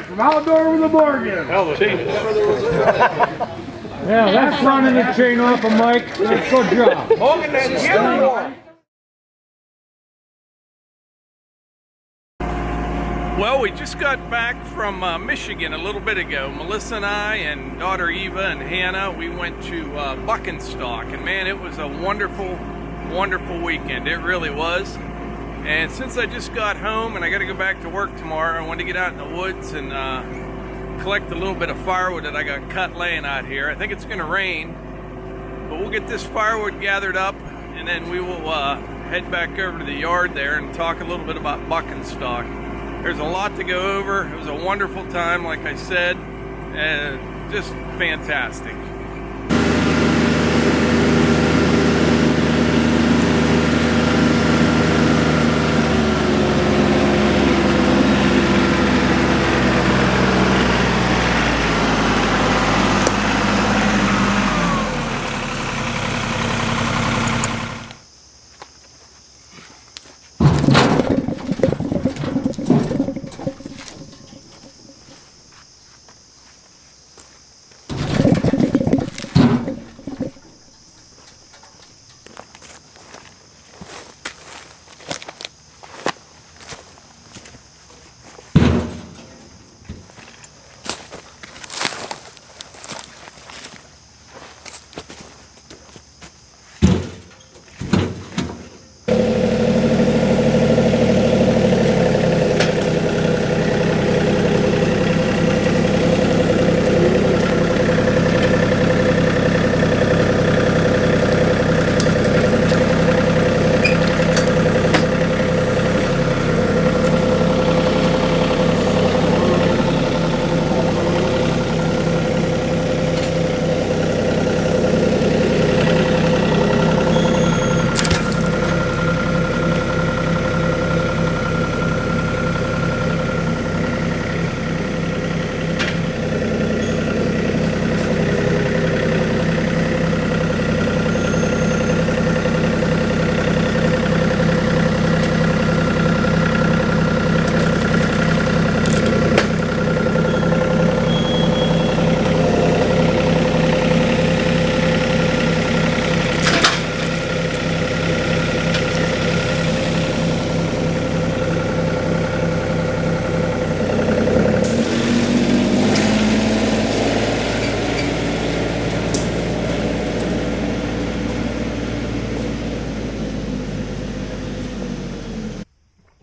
Mike from Outdoor with a Bargain. Hell, the chain. Yeah, that's running the chain off of Mike. Good job. Hogging that camera. Well, we just got back from Michigan a little bit ago. Melissa and I and daughter Eva and Hannah, we went to Buckin'Stock, and man, it was a wonderful, wonderful weekend. It really was. And since I just got home and I got to go back to work tomorrow, I wanted to get out in the woods and collect a little bit of firewood that I got cut laying out here. I think it's going to rain, but we'll get this firewood gathered up, and then we will head back over to the yard there and talk a little bit about Buckin'Stock. There's a lot to go over. It was a wonderful time, like I said, and just fantastic.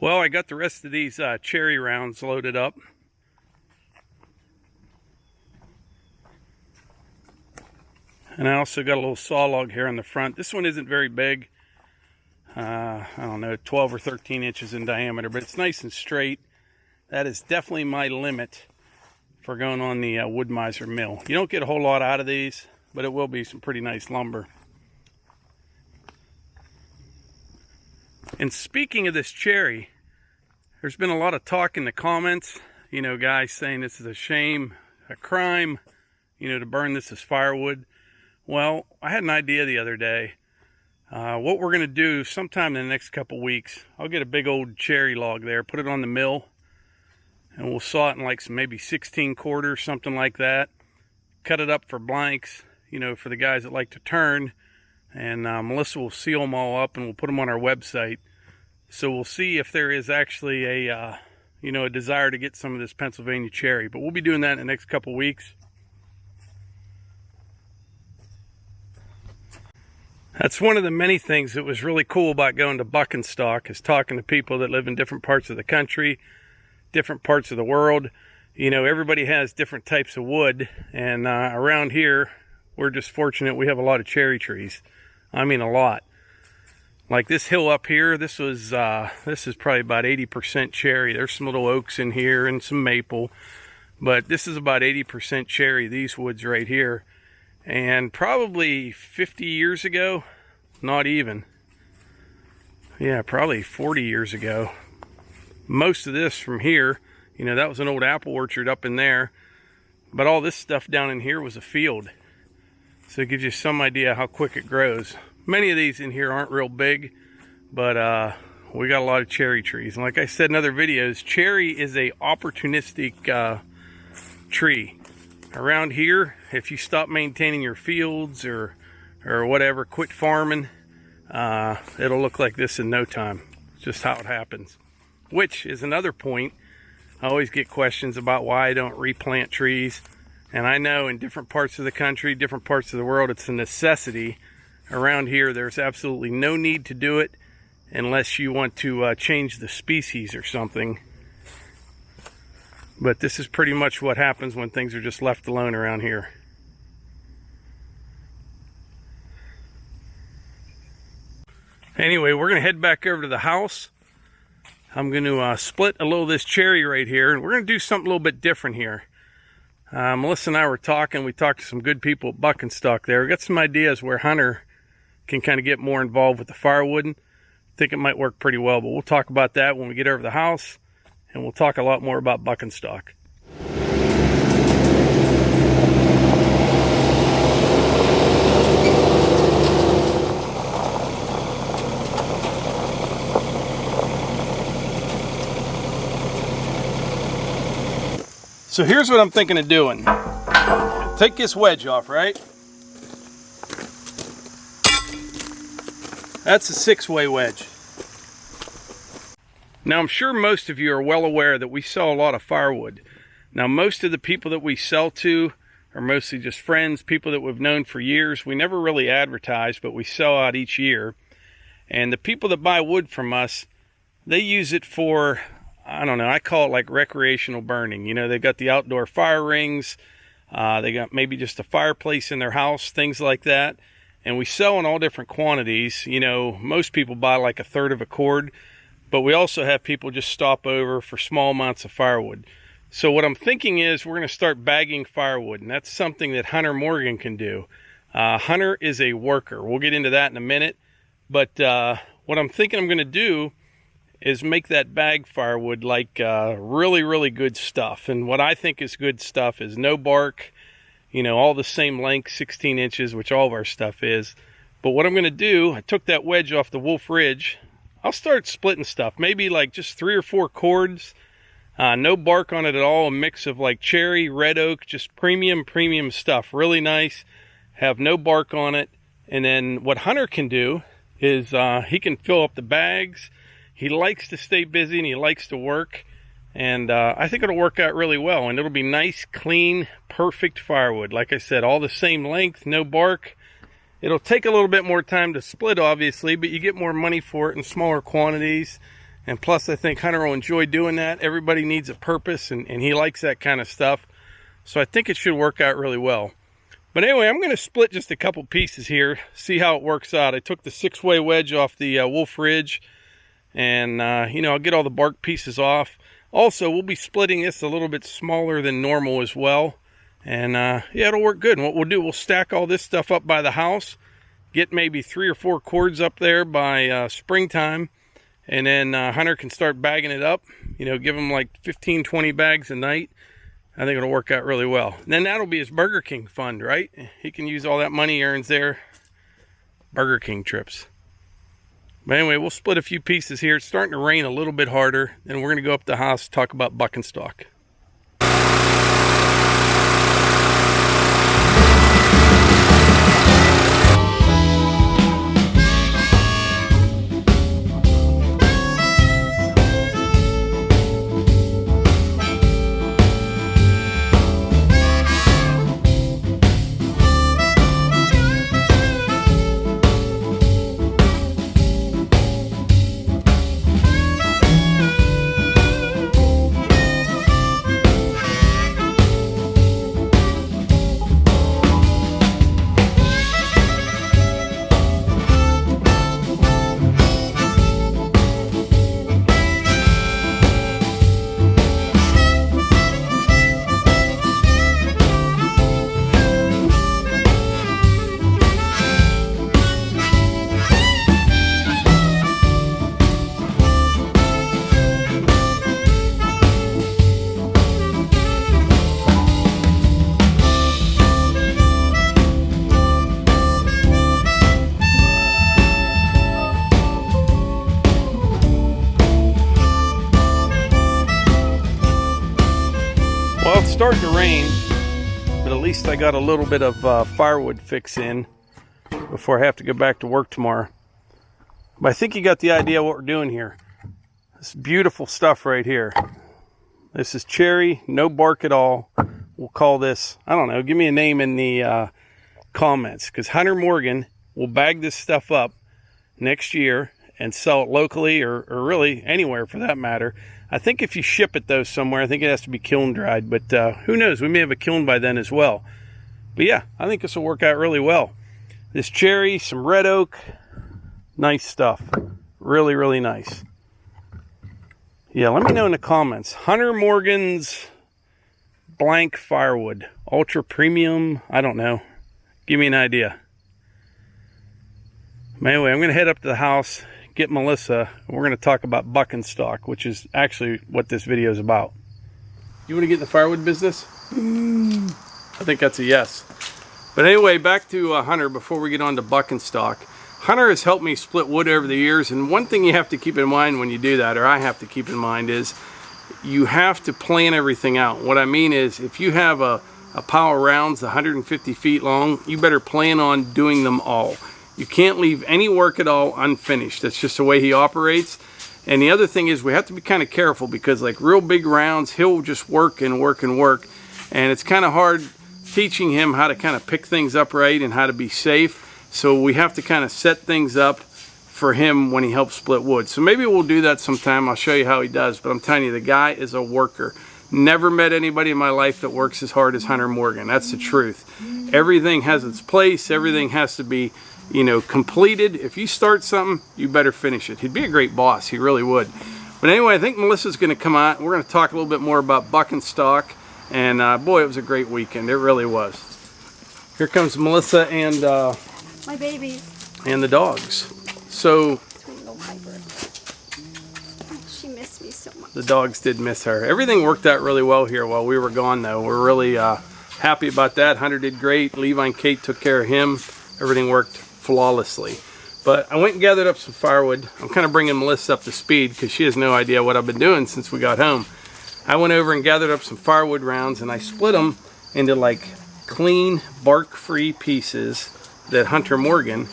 Well, I got the rest of these cherry rounds loaded up. And I also got a little saw log here on the front. This one isn't very big. I don't know, 12 or 13 inches in diameter, but it's nice and straight. That is definitely my limit for going on the Wood Miser mill. You don't get a whole lot out of these, but it will be some pretty nice lumber. And speaking of this cherry, there's been a lot of talk in the comments, you know, guys saying this is a shame, a crime, you know, to burn this as firewood. Well, I had an idea the other day. What we're going to do sometime in the next couple weeks, I'll get a big old cherry log there, put it on the mill, and we'll saw it in like some maybe 16 quarters, something like that. Cut it up for blanks, you know, for the guys that like to turn. And Melissa will seal them all up and we'll put them on our website. So we'll see if there is actually a, you know, a desire to get some of this Pennsylvania cherry. But we'll be doing that in the next couple weeks. That's one of the many things that was really cool about going to Buckin'Stock, is talking to people that live in different parts of the country, different parts of the world. You know, everybody has different types of wood. And around here, we're just fortunate we have a lot of cherry trees. I mean, a lot. Like this hill up here, this is probably about 80% cherry. There's some little oaks in here and some maple, but this is about 80% cherry, these woods right here. And probably 50 years ago, not even, yeah, probably 40 years ago, most of this from here, you know, that was an old apple orchard up in there, but all this stuff down in here was a field. So it gives you some idea how quick it grows. Many of these in here aren't real big, but we got a lot of cherry trees. And like I said in other videos, cherry is a opportunistic tree. Around here, if you stop maintaining your fields or whatever, quit farming, it'll look like this in no time. It's just how it happens. Which is another point. I always get questions about why I don't replant trees. And I know in different parts of the country, different parts of the world, it's a necessity. Around here, there's absolutely no need to do it unless you want to change the species or something. But this is pretty much what happens when things are just left alone around here. Anyway, we're going to head back over to the house. I'm going to split a little of this cherry right here, and we're going to do something a little bit different here. Melissa and I were talking. We talked to some good people at Buckin'Stock there. We got some ideas where Hunter can kind of get more involved with the firewood. I think it might work pretty well, but we'll talk about that when we get over to the house, and we'll talk a lot more about Buckin'Stock. So here's what I'm thinking of doing. Take this wedge off, right? That's a 6-way wedge. Now I'm sure most of you are well aware that we sell a lot of firewood. Now most of the people that we sell to are mostly just friends, people that we've known for years. We never really advertise, but we sell out each year. And the people that buy wood from us, they use it for, I don't know, I call it like recreational burning. You know, they've got the outdoor fire rings. They got maybe just a fireplace in their house, things like that. And we sell in all different quantities. You know, most people buy like 1/3 of a cord, but we also have people just stop over for small amounts of firewood. So what I'm thinking is we're going to start bagging firewood, and that's something that Hunter Morgan can do. Hunter is a worker. We'll get into that in a minute. But what I'm thinking I'm going to do is make that bag firewood like really, really good stuff. And what I think is good stuff is no bark, you know, all the same length, 16 inches, which all of our stuff is. But what I'm going to do, I took that wedge off the Wolfe Ridge. I'll start splitting stuff, maybe like just 3 or 4 cords, no bark on it at all, a mix of like cherry, red oak, just premium stuff, really nice, have no bark on it. And then what Hunter can do is he can fill up the bags. He likes to stay busy and he likes to work, and I think it'll work out really well, and it'll be nice, clean, perfect firewood. Like I said, all the same length, no bark. It'll take a little bit more time to split, obviously, but you get more money for it in smaller quantities. And plus, I think Hunter will enjoy doing that. Everybody needs a purpose, and he likes that kind of stuff. So I think it should work out really well. But anyway, I'm going to split just a couple pieces here, see how it works out. I took the 6-way wedge off the Wolfe Ridge, and, you know, I'll get all the bark pieces off. Also, we'll be splitting this a little bit smaller than normal as well. And yeah, it'll work good. And what we'll do, we'll stack all this stuff up by the house, get maybe 3 or 4 cords up there by springtime, and then Hunter can start bagging it up. You know, give him like 15, 20 bags a night. I think it'll work out really well. And then that'll be his Burger King fund, right? He can use all that money he earns there. Burger King trips. But anyway, we'll split a few pieces here. It's starting to rain a little bit harder. Then we're going to go up to the house and talk about Buckin'Stock. starting to rain, but at least I got a little bit of firewood fix in before I have to go back to work tomorrow. But I think you got the idea what we're doing here. This beautiful stuff right here. This is cherry, no bark at all. We'll call this, I don't know, give me a name in the comments, because Hunter Morgan will bag this stuff up next year and sell it locally or really anywhere for that matter. I think if you ship it though somewhere, I think it has to be kiln dried, but who knows, we may have a kiln by then as well. But yeah, I think this will work out really well. This cherry, some red oak, nice stuff. Really, really nice. Yeah, let me know in the comments. Hunter Morgan's blank firewood, ultra premium, I don't know. Give me an idea. Anyway, I'm going to head up to the house, get Melissa, and we're going to talk about Buckin'Stock, which is actually what this video is about. You want to get in the firewood business? I think that's a yes. But anyway, back to Hunter before we get on to Buckin'Stock. Hunter has helped me split wood over the years, and one thing you have to keep in mind when you do that, or I have to keep in mind, is you have to plan everything out. What I mean is, if you have a pile of rounds 150 feet long, you better plan on doing them all. You can't leave any work at all unfinished. That's just the way he operates. And the other thing is, we have to be kind of careful, because like real big rounds, he'll just work and work and work. And it's kind of hard teaching him how to kind of pick things up right and how to be safe. So we have to kind of set things up for him when he helps split wood. So maybe we'll do that sometime. I'll show you how he does. But I'm telling you, the guy is a worker. Never met anybody in my life that works as hard as Hunter Morgan. That's the truth. Everything has its place. Everything has to be, you know, completed. If you start something, you better finish it. He'd be a great boss. He really would. But anyway, I think Melissa's going to come out. We're going to talk a little bit more about Buckin'Stock. And boy, it was a great weekend. It really was. Here comes Melissa and my babies. And the dogs. So Sweet little Piper. She missed me so much. the dogs did miss her. Everything worked out really well here while we were gone, though. We're really happy about that. Hunter did great. Levi and Kate took care of him. Everything worked flawlessly. But I went and gathered up some firewood. I'm kind of bringing Melissa up to speed because she has no idea what I've been doing since we got home. I went over and gathered up some firewood rounds, and I split them into like clean, bark-free pieces that Hunter Morgan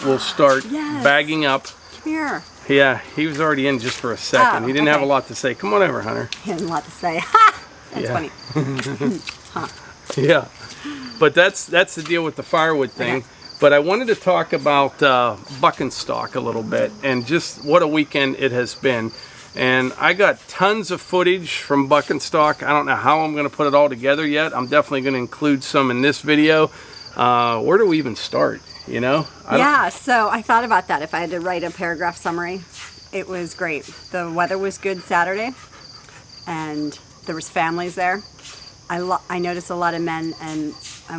will start bagging up. Come here. Yeah, he was already in just for a second. Oh, he didn't have a lot to say. Come on over, Hunter. He has a lot to say. Ha! That's funny. Huh. Yeah, but that's the deal with the firewood thing. Okay. But I wanted to talk about Buckin'Stock a little bit and just what a weekend it has been. And I got tons of footage from Buckin'Stock. I don't know how I'm going to put it all together yet. I'm definitely going to include some in this video. Where do we even start, you know? Yeah, so I thought about that if I had to write a paragraph summary. It was great. The weather was good Saturday, and there was families there. I noticed a lot of men and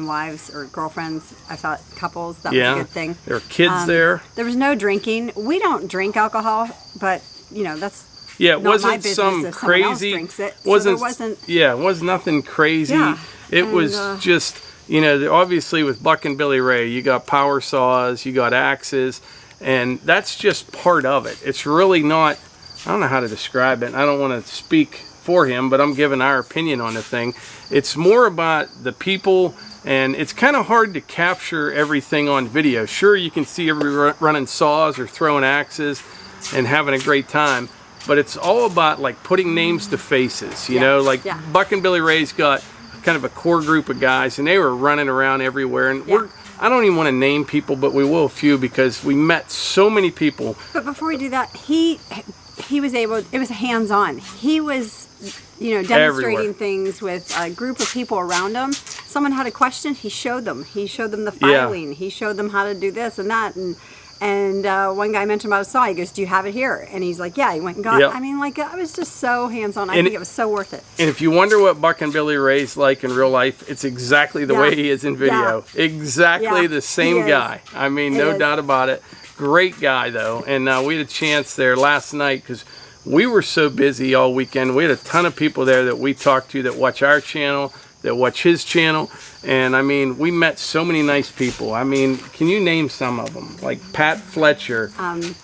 wives or girlfriends. I thought couples, that was a good thing. There were kids there. There was no drinking. We don't drink alcohol, but, you know, that's it not wasn't my business some if crazy. Someone else drinks it. It was nothing crazy. Yeah, it was just, you know, obviously with Buckin Billy Ray, you got power saws, you got axes, and that's just part of it. It's really not, I don't know how to describe it. I don't want to speak for him, but I'm giving our opinion on the thing. It's more about the people, and it's kind of hard to capture everything on video. Sure, you can see everybody running saws or throwing axes and having a great time, but it's all about like putting names to faces, you know, like Buckin Billy Ray's got kind of a core group of guys, and they were running around everywhere, and I don't even want to name people, but we will a few because we met so many people. But before we do that, he was able, it was hands-on. He was, you know, demonstrating things with a group of people around him. Someone had a question, he showed them. He showed them the filing. He showed them how to do this and that. And one guy mentioned about a saw. He goes, "Do you have it here?" And he's like, "Yeah." He went and got. I mean, like, I was just so hands-on. I think it was so worth it. And if you wonder what Buckin Billy Ray's like in real life, it's exactly the way he is in video. Exactly the same guy. I mean, no doubt about it. Great guy though. And we had a chance there last night because we were so busy all weekend. We had a ton of people there that we talked to that watch our channel, that watch his channel. And I mean, we met so many nice people. I mean, can you name some of them? Like Pat Fletcher,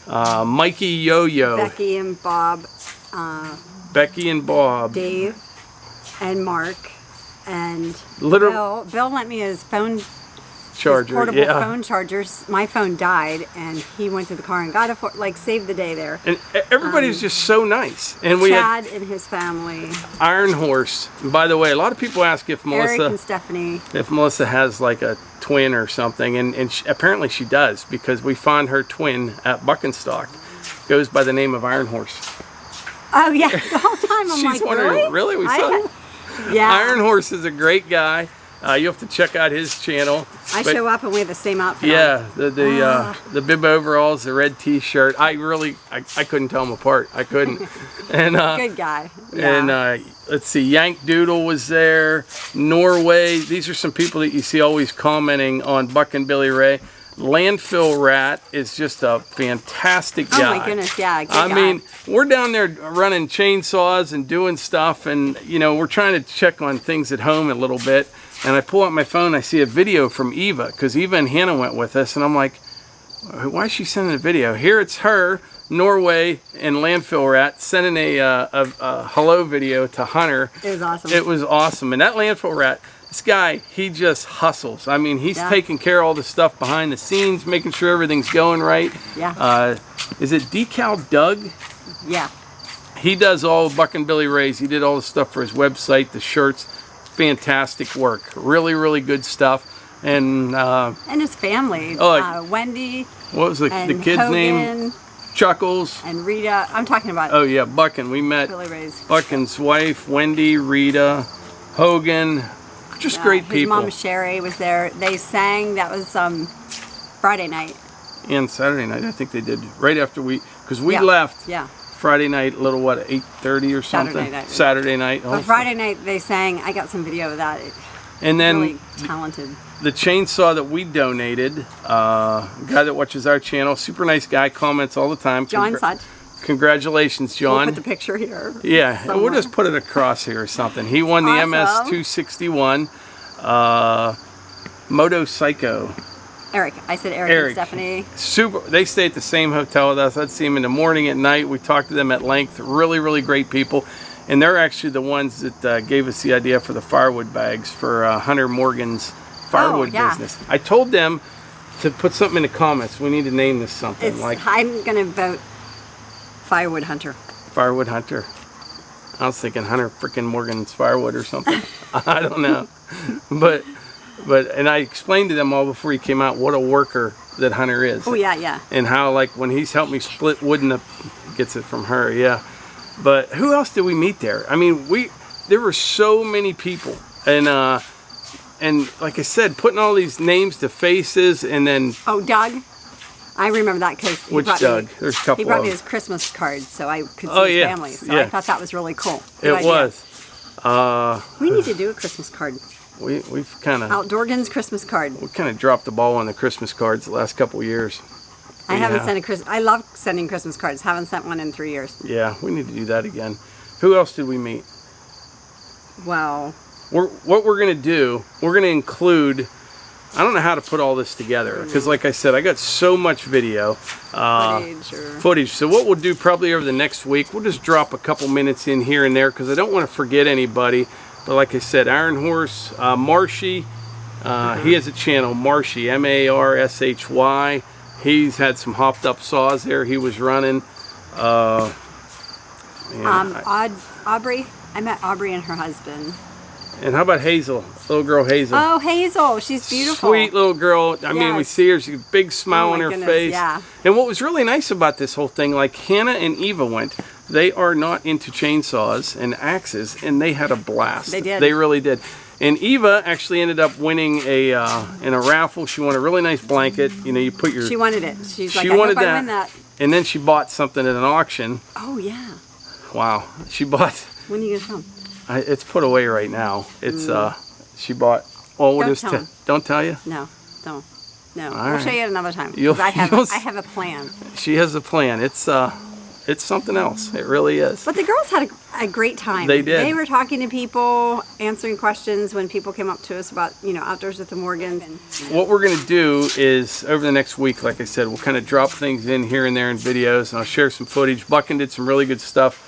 Mikey Yo-Yo, Becky and Bob, Dave, and Mark, And Literally. Bill lent me his phone Charger, his portable yeah. phone chargers. My phone died, and he went to the car and got it like saved the day there. And everybody's just so nice. And we Chad had and his family. Iron Horse. And by the way, a lot of people ask if Eric Melissa and Stephanie. if Melissa has like a twin or something, and apparently she does, because we found her twin at Buckin'Stock. Goes by the name of Iron Horse. Oh yeah, the whole time I'm She's like, wondering, really? We saw Yeah. Iron Horse is a great guy. You have to check out his channel. I show up and we have the same outfit. Yeah, the bib overalls, the red T-shirt. I couldn't tell them apart. I couldn't. And Good guy. Yeah. and let's see, Yank Doodle was there. Norway. These are some people that you see always commenting on Buckin Billy Ray. Landfill Rat is just a fantastic guy. Oh my goodness, yeah. Good I guy. mean, we're down there running chainsaws and doing stuff, and you know, we're trying to check on things at home a little bit. And I pull out my phone, I see a video from Eva, because Eva and Hannah went with us, and I'm like, why is she sending a video? Here it's her, Norway, and Landfill Rat sending a hello video to Hunter. It was awesome. It was awesome. And that Landfill Rat, this guy, he just hustles. I mean, he's taking care of all the stuff behind the scenes, making sure everything's going right. Yeah. Is it Decal Doug? Yeah. He does all Buckin Billy Ray's. He did all the stuff for his website, the shirts. Fantastic work. Really, really good stuff. And his family. Wendy. What was the kid's Hogan, name? Chuckles. And Rita. I'm talking about. Oh yeah, Buckin. We met Billy Ray's. Buckin's wife, Wendy, Rita, Hogan. Just great his people. mom Sherry was there. They sang. That was Friday night. And Saturday night, I think they did right after because we left. Yeah. Friday night, 8:30 or something. Saturday night. But Friday night they sang. I got some video of that. And then really talented. The chainsaw that we donated, guy that watches our channel, super nice guy, comments all the time. John Sutch. Congratulations, John. We'll put the picture here. Yeah, somewhere. we'll just put it across here or something. He won the MS-261 Moto Psycho. Eric. I said Eric and Stephanie. Super. They stay at the same hotel with us. I'd see them in the morning, at night. We talked to them at length. Really, really great people. And they're actually the ones that gave us the idea for the firewood bags for Hunter Morgan's firewood business. I told them to put something in the comments. We need to name this something. I'm going to vote Firewood Hunter. Firewood Hunter. I was thinking Hunter freaking Morgan's firewood or something. I don't know. But and I explained to them all before he came out what a worker that Hunter is. Oh yeah, yeah. And how when he's helped me split wood gets it from her, yeah. But who else did we meet there? I mean, there were so many people, and like I said, putting all these names to faces, and then Doug. I remember that because Doug? There's a couple. He brought me his Christmas card, so I could see his family. So I thought that was really cool. It was. We need to do a Christmas card. We've kind of Outdoorgans Christmas card. We kind of dropped the ball on the Christmas cards the last couple of years. I haven't sent a Christmas. I love sending Christmas cards. Haven't sent one in 3 years. Yeah, we need to do that again. Who else did we meet? Well, what we're gonna do? We're gonna include. I don't know how to put all this together because, like I said, I got so much video footage. So what we'll do probably over the next week, we'll just drop a couple minutes in here and there because I don't want to forget anybody. But like I said, Iron Horse, Marshy, he has a channel, Marshy, M-A-R-S-H-Y. He's had some hopped up saws there he was running. Aubrey, I met Aubrey and her husband. And how about Hazel, little girl Hazel? Oh, Hazel, she's beautiful. Sweet little girl. I mean, we see her, she's got a big smile on her face. Yeah. And what was really nice about this whole thing, like Hannah and Eva went, they are not into chainsaws and axes, and they had a blast. They did. They really did. And Eva actually ended up winning in a raffle. She won a really nice blanket. You know, you put your... She wanted it. She's like, she I wanted hope I win that. And then she bought something at an auction. Oh, yeah. Wow. She bought... When are you going to come? It's put away right now. It's she bought. Well, we'll don't tell you. No, don't. No, All we'll show you at another time. I have a plan. She has a plan. It's something else. It really is. But the girls had a great time. They did. They were talking to people, answering questions when people came up to us about outdoors with the Morgans. What we're gonna do is over the next week, like I said, we'll kind of drop things in here and there in videos, and I'll share some footage. Buckin did some really good stuff.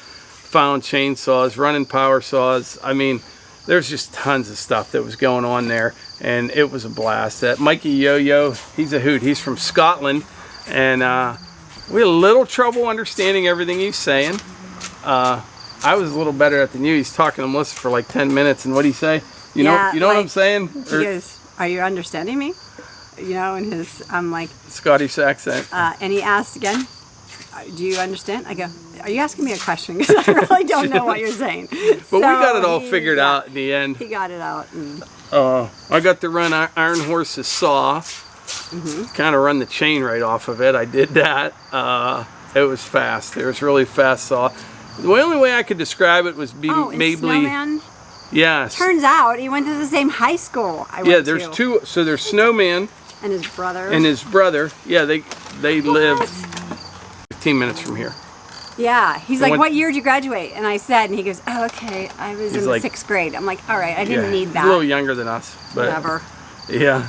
Found chainsaws, running power saws. I mean, there's just tons of stuff that was going on there, and it was a blast. That Mikey Yo-Yo, he's a hoot. He's from Scotland, and we had a little trouble understanding everything he's saying. I was a little better at than you. He's talking to Melissa for like 10 minutes, and what'd he say? You know what I'm saying? He goes, "Are you understanding me?" You know, and I'm like, Scottish accent. And he asked again, "Do you understand?" I go, "Are you asking me a question? Because I really don't know what you're saying." But we got it all figured out in the end. He got it out. And I got to run Iron Horse's saw. Kind of run the chain right off of it. I did that. It was fast. It was really fast saw. The only way I could describe it was maybe. Snowman? Yes. Turns out he went to the same high school I went there's to. two. So there's Snowman And his brother. and his brother. Yeah, they live 15 minutes from here. Yeah, he's like, "What year did you graduate?" And I said, and he goes, "Oh, okay, I was in the 6th grade." I'm like, "All right, I didn't need that." A little younger than us, but whatever. Yeah.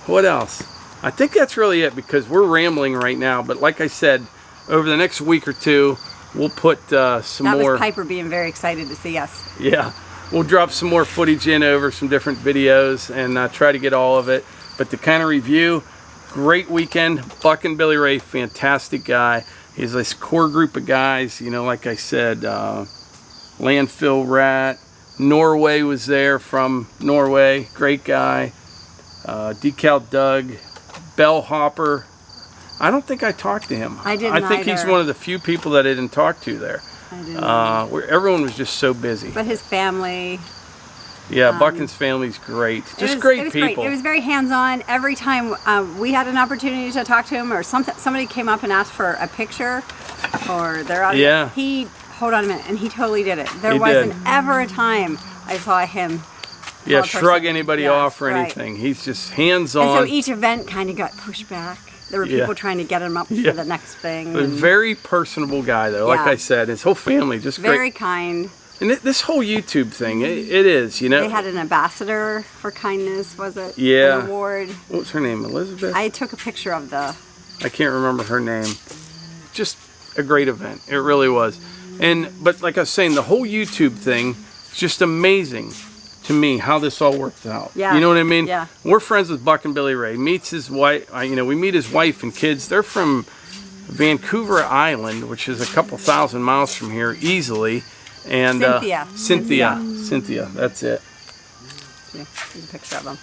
What else? I think that's really it, because we're rambling right now. But like I said, over the next week or two, we'll put some more. That was Piper being very excited to see us. Yeah, we'll drop some more footage in over some different videos and try to get all of it. But to kind of review, great weekend. Buckin Billy Ray, fantastic guy. He's this core group of guys, you know, like I said, Landfill Rat, Norway was there from Norway, great guy. Decal Doug, Bellhopper. I don't think I talked to him. I didn't I think he's either. one of the few people that I didn't talk to there. I didn't. Where everyone was just so busy. But his family. Yeah, Buckin's family's great. Just great people. It was very hands-on. Every time we had an opportunity to talk to him, or somebody came up and asked for a picture, or their audience, hold on a minute, and he totally did it. There wasn't ever a time I saw him. Shrug anybody off or anything. He's just hands-on. And so each event kind of got pushed back. There were people trying to get him up for the next thing. A very personable guy, though. Like I said, his whole family just very kind. And this whole YouTube thing, it is, you know. They had an ambassador for kindness, was it? Yeah. An award. What was her name? Elizabeth? I took a picture of I can't remember her name. Just a great event. It really was. But like I was saying, the whole YouTube thing is just amazing to me how this all worked out. Yeah. You know what I mean? Yeah. We're friends with Buckin Billy Ray. Meets his wife. We meet his wife and kids. They're from Vancouver Island, which is a couple thousand miles from here easily. And Cynthia, that's it. Yeah, there's a picture of them.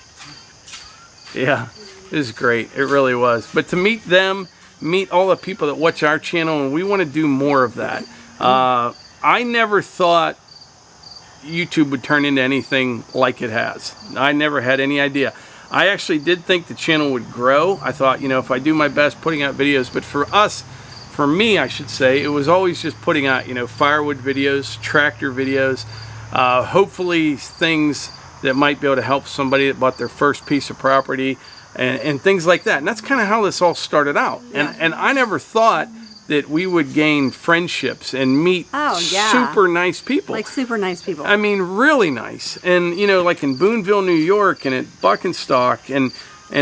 Yeah, it was great. It really was. But to meet them, meet all the people that watch our channel, and we want to do more of that. I never thought YouTube would turn into anything like it has. I never had any idea. I actually did think the channel would grow. I thought, if I do my best putting out videos, but for me, I should say, it was always just putting out, firewood videos, tractor videos, hopefully things that might be able to help somebody that bought their first piece of property and things like that. And that's kind of how this all started out. Yeah. And I never thought that we would gain friendships and meet super nice people. Like super nice people. I mean, really nice. And, like in Boonville, New York, and at Buckin'Stock, and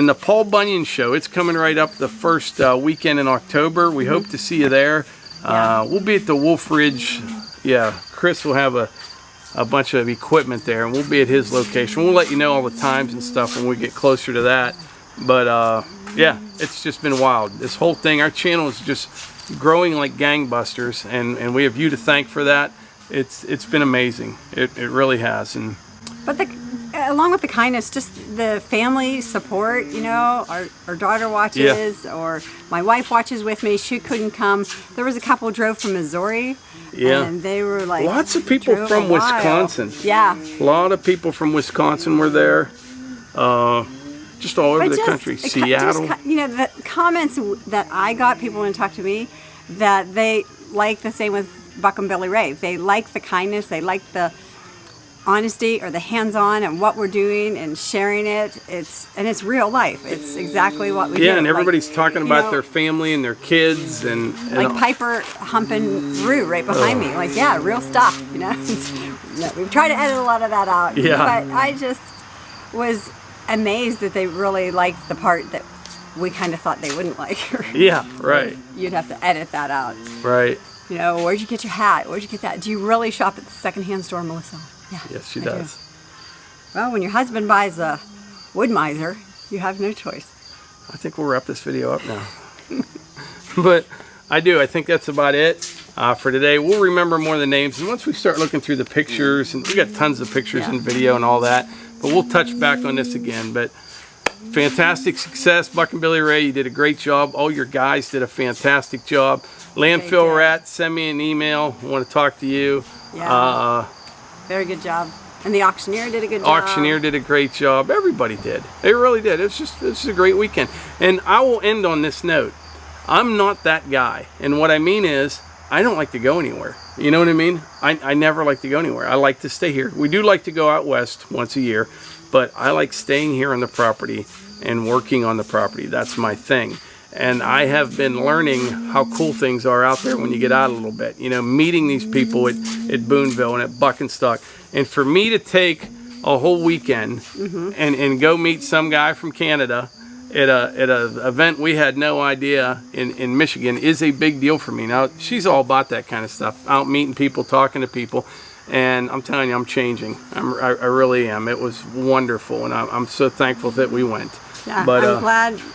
the Paul Bunyan Show. It's coming right up the first weekend in October. We hope to see you there. We'll be at the Wolfe Ridge. Yeah, Chris will have a bunch of equipment there, and we'll be at his location. We'll let you know all the times and stuff when we get closer to that. But, yeah, it's just been wild. This whole thing, our channel is just growing like gangbusters, and we have you to thank for that. It's been amazing. It really has. But along with the kindness, just the family support, our daughter watches, or my wife watches with me. She couldn't come. There was a couple drove from Missouri, and they were like, lots of people from Wisconsin. Yeah. A lot of people from Wisconsin were there. Just all over the country. Seattle. The comments that I got, people want to talk to me, that they like the same with Buckin Billy Ray. They like the kindness. They like the honesty, or the hands-on, and what we're doing and sharing it. It's real life. It's exactly what we do. Yeah, and everybody's talking about their family and their kids, and like Piper humping Rue right behind me. Like, real stuff. We've tried to edit a lot of that out. Yeah. But I just was amazed that they really liked the part that we kind of thought they wouldn't like. Yeah, right. You'd have to edit that out. Right. You know, where'd you get your hat? Where'd you get that? Do you really shop at the secondhand store, Melissa? Yeah. Yes, she I does. do. Well, when your husband buys a wood miser, you have no choice. I think we'll wrap this video up now. But I think that's about it for today. We'll remember more of the names. And once we start looking through the pictures, and we got tons of pictures and video and all that, but we'll touch back on this again. But fantastic success, Buckin Billy Ray. You did a great job. All your guys did a fantastic job. Landfill Rat, send me an email. I want to talk to you. Yeah. Very good job. And the auctioneer did a good job. Auctioneer did a great job. Everybody did. They really did. It's a great weekend. And I will end on this note. I'm not that guy. And what I mean is, I don't like to go anywhere. You know what I mean? I never like to go anywhere. I like to stay here. We do like to go out west once a year, but I like staying here on the property and working on the property. That's my thing. And I have been learning how cool things are out there when you get out a little bit. You know, meeting these people at Boonville and at Buckin'Stock. And for me to take a whole weekend and go meet some guy from Canada at a event we had no idea in Michigan is a big deal for me. Now, she's all about that kind of stuff. Out meeting people, talking to people. And I'm telling you, I'm changing. I really am. It was wonderful. And I'm so thankful that we went. Yeah, but,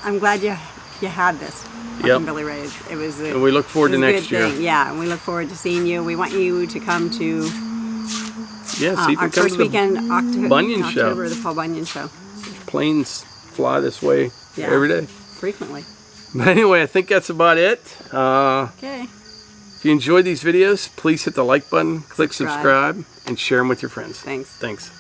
I'm glad you had this. Yep. Billy Ray. It was. And we look forward to next year. Yeah, and we look forward to seeing you. We want you to come to our first weekend, Bunyan show. October, the Paul Bunyan show. Planes fly this way every day. Frequently. But anyway, I think that's about it. Okay. If you enjoyed these videos, please hit the like button, click subscribe, and share them with your friends. Thanks. Thanks.